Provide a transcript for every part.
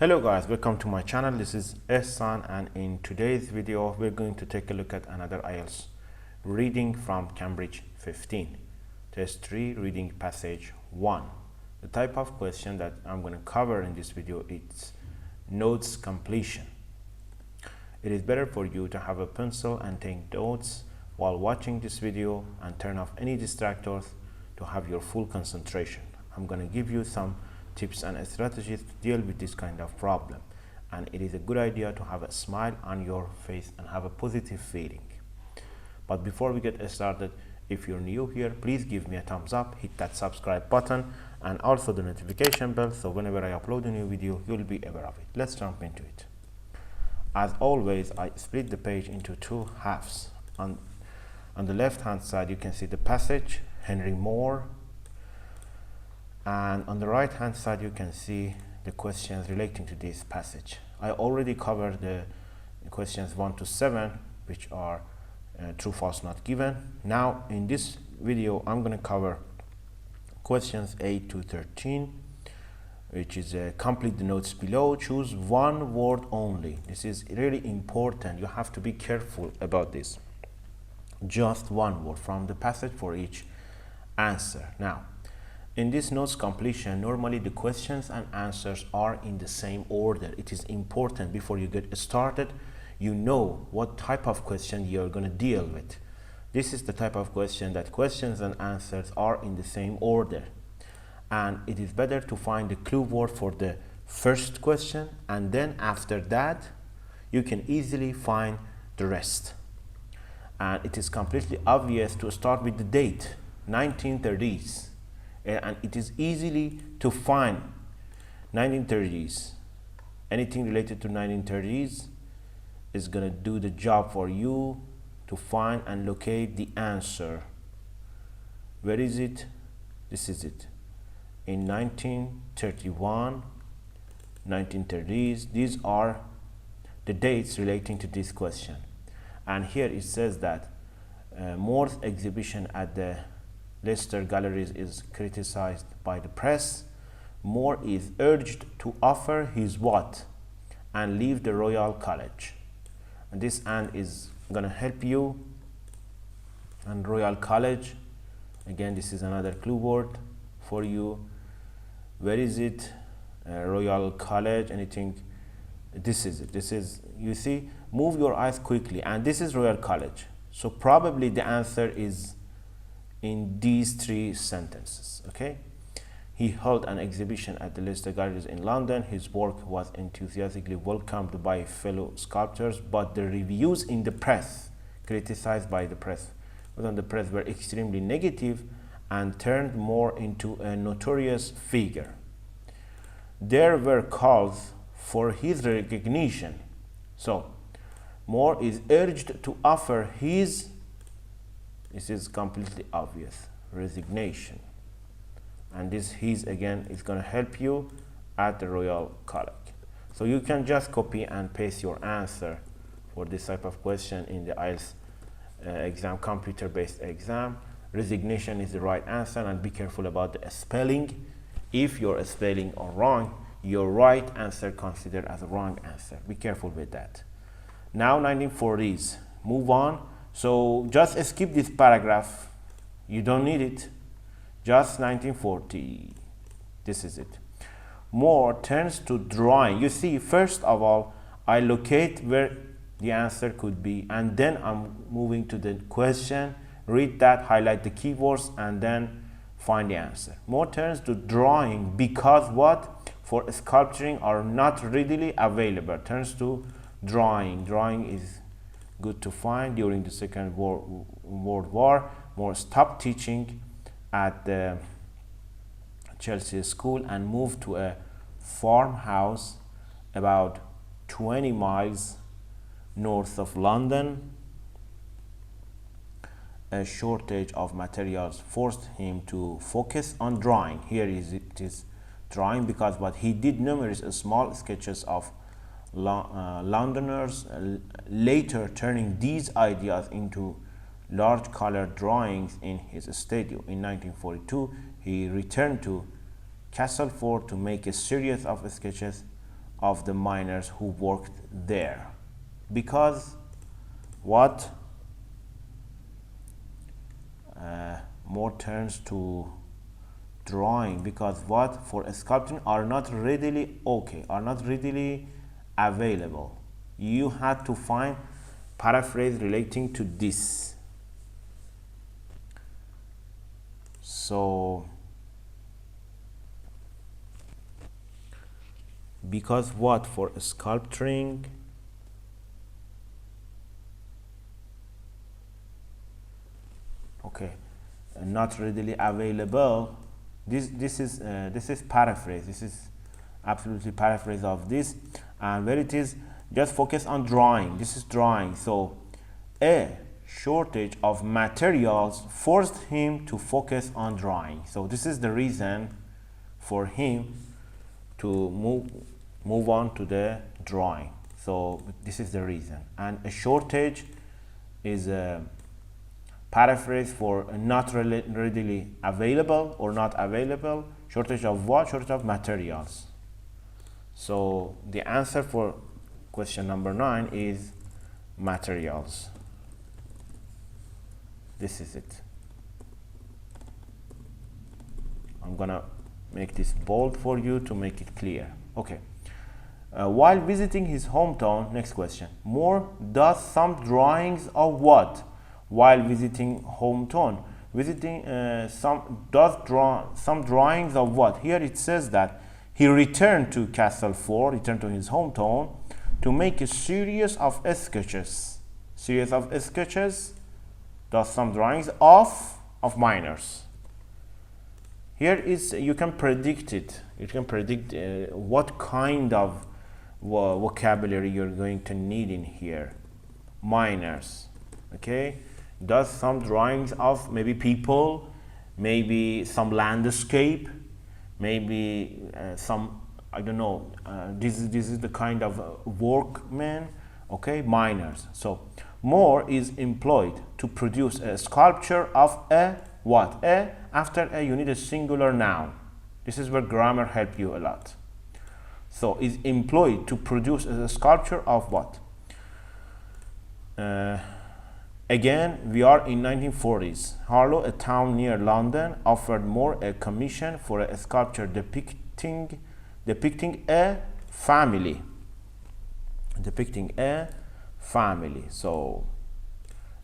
Hello guys, welcome to my channel. This is Ehsan, and in today's video we're going to take a look at another IELTS reading from Cambridge 15 test 3 reading passage 1. The type of question that I'm going to cover in this video is notes completion. It is better for you to have a pencil and take notes while watching this video and turn off any distractors to have your full concentration. I'm going to give you some tips and strategies to deal with this kind of problem, and it is a good idea to have a smile on your face and have a positive feeling. But before we get started, if you're new here, please give me a thumbs up, hit that subscribe button and also the notification bell, so whenever I upload a new video you'll be aware of it. Let's jump into it. As always, I split the page into two halves. On the left hand side you can see the passage Henry Moore, and on the right hand side you can see the questions relating to this passage. I already covered the questions 1 to 7, which are true, false, not given. Now in this video I'm going to cover questions 8 to 13, which is complete the notes below, choose one word only. This is really important. You have to be careful about this. Just one word from the passage for each answer. Now in this notes completion, normally the questions and answers are in the same order. It is important before you get started, you know what type of question you're going to deal with. This is the type of question that questions and answers are in the same order, and it is better to find the clue word for the first question, and then after that you can easily find the rest. And it is completely obvious to start with the date 1930s. And it is easily to find 1930s. Anything related to 1930s is going to do the job for you to find and locate the answer. Where is it? This is it. In 1931, 1930s, these are the dates relating to this question. And here it says that Moore's exhibition at the Leicester Galleries is criticized by the press. Moore is urged to offer his what and leave the Royal College. And this and is going to help you. And Royal College, again, this is another clue word for you. Where is it? Royal College, anything? This is it. This is, you see, move your eyes quickly, and this is Royal College. So probably the answer is in these three sentences. Okay, he held an exhibition at the Leicester Galleries in London. His work was enthusiastically welcomed by fellow sculptors, but the reviews in the press, criticized by the press, within the press, were extremely negative and turned Moore into a notorious figure. There were calls for his recognition. So Moore is urged to offer his, this is completely obvious, resignation. And this his again is going to help you at the Royal College. So you can just copy and paste your answer for this type of question in the IELTS exam, computer-based exam. Resignation is the right answer, and be careful about the spelling. If your spelling are wrong, your right answer considered as a wrong answer. Be careful with that. Now 1940s, move on. So just skip this paragraph, you don't need it. Just 1940, this is it. Moore turns to drawing. You see, first of all I locate where the answer could be, and then I'm moving to the question, read that, highlight the keywords, and then find the answer. Moore turns to drawing because what? For sculpturing are not readily available. Turns to drawing. Drawing is good to find. During the Second World War, Moore stopped teaching at the Chelsea School and moved to a farmhouse about 20 miles north of London. A shortage of materials forced him to focus on drawing. Here it is drawing because what he did numerous small sketches of Londoners, later turning these ideas into large color drawings in his studio. In 1942, he returned to Castleford to make a series of sketches of the miners who worked there. Because what? More turns to drawing, because what? For sculpting are not readily available. You had to find paraphrase relating to this. So because what? For sculpturing not readily available. This is paraphrase. This is absolutely paraphrase of this, and where it is just focus on drawing. This is drawing. So a shortage of materials forced him to focus on drawing. So this is the reason for him to move on to the drawing. So this is the reason. And a shortage is a paraphrase for not readily available or not available. Shortage of what? Shortage of materials. So the answer for question number 9 is materials. This is it. I'm gonna make this bold for you to make it clear. Okay. While visiting his hometown, next question. Moore does some drawings of what? While visiting hometown, some drawings of what? Here it says that he returned to Castle Ford, returned to his hometown, to make a series of sketches. Does some drawings of miners. Here is, you can predict it. You can predict what kind of vocabulary you're going to need in here. Miners. Okay. Does some drawings of maybe people, maybe some landscape, maybe some, I don't know, this is the kind of workman. Okay, miners. So Moore is employed to produce a sculpture of a what? After a you need a singular noun. This is where grammar help you a lot. So is employed to produce a sculpture of what? Again, we are in 1940s. Harlow, a town near London, offered Moore a commission for a sculpture depicting a family. So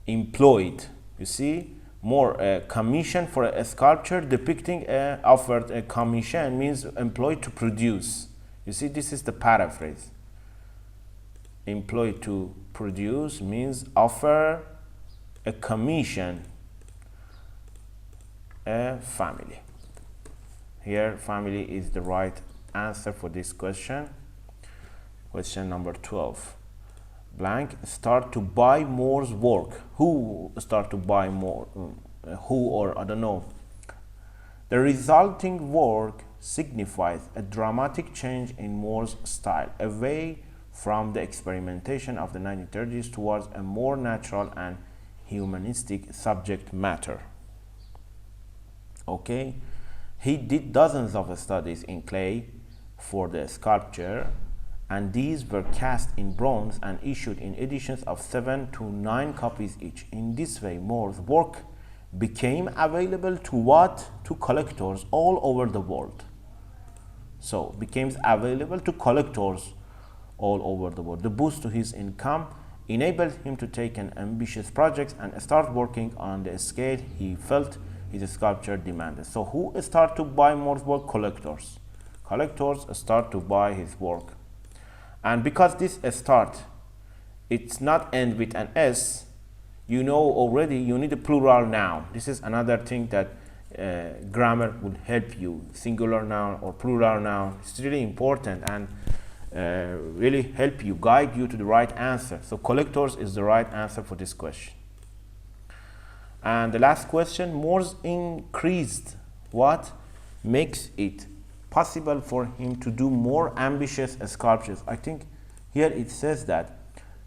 employed, you see, Moore a commission for a sculpture depicting offered a commission means employed to produce. You see, this is the paraphrase. Employed to produce means offer a commission a family. Here family is the right answer for this question. Question number 12. Blank start to buy Moore's work. Who start to buy more? Who, or I don't know. The resulting work signifies a dramatic change in Moore's style, away from the experimentation of the 1930s towards a more natural and humanistic subject matter. Okay, he did dozens of studies in clay for the sculpture, and these were cast in bronze and issued in editions of 7 to 9 copies each. In this way, Moore's work became available to what? To collectors all over the world. So became available to collectors all over the world. The boost to his income enabled him to take an ambitious project and start working on the scale he felt his sculpture demanded. So who start to buy Moore's work? Collectors. Collectors start to buy his work. And because this start, it's not end with an S, you know already you need a plural noun. This is another thing that grammar will help you. Singular noun or plural noun. It's really important and really help you, guide you to the right answer. So collectors is the right answer for this question. And the last question, Moore's increased what makes it possible for him to do more ambitious sculptures. I think here it says that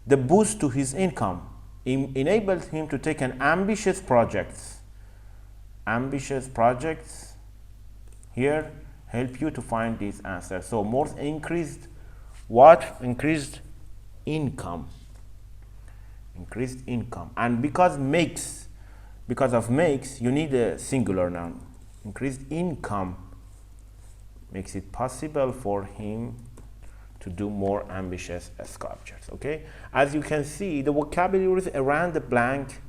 the boost to his income enabled him to take an ambitious projects. Ambitious projects here help you to find this answer. So Moore's increased What? Increased income. Increased income. And because of makes, you need a singular noun. Increased income makes it possible for him to do more ambitious sculptures. Okay, as you can see, the vocabularies around the blank,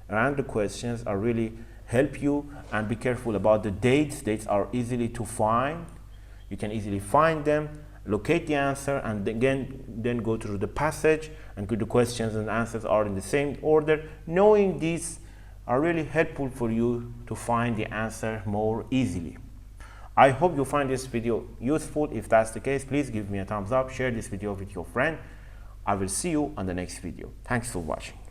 around the questions are really help you. And be careful about the dates. Dates are easily to find. You can easily find them, locate the answer, and then go through the passage, and the questions and answers are in the same order. Knowing these are really helpful for you to find the answer more easily. I hope you find this video useful. If that's the case, please give me a thumbs up, share this video with your friend. I will see you on the next video. Thanks for watching.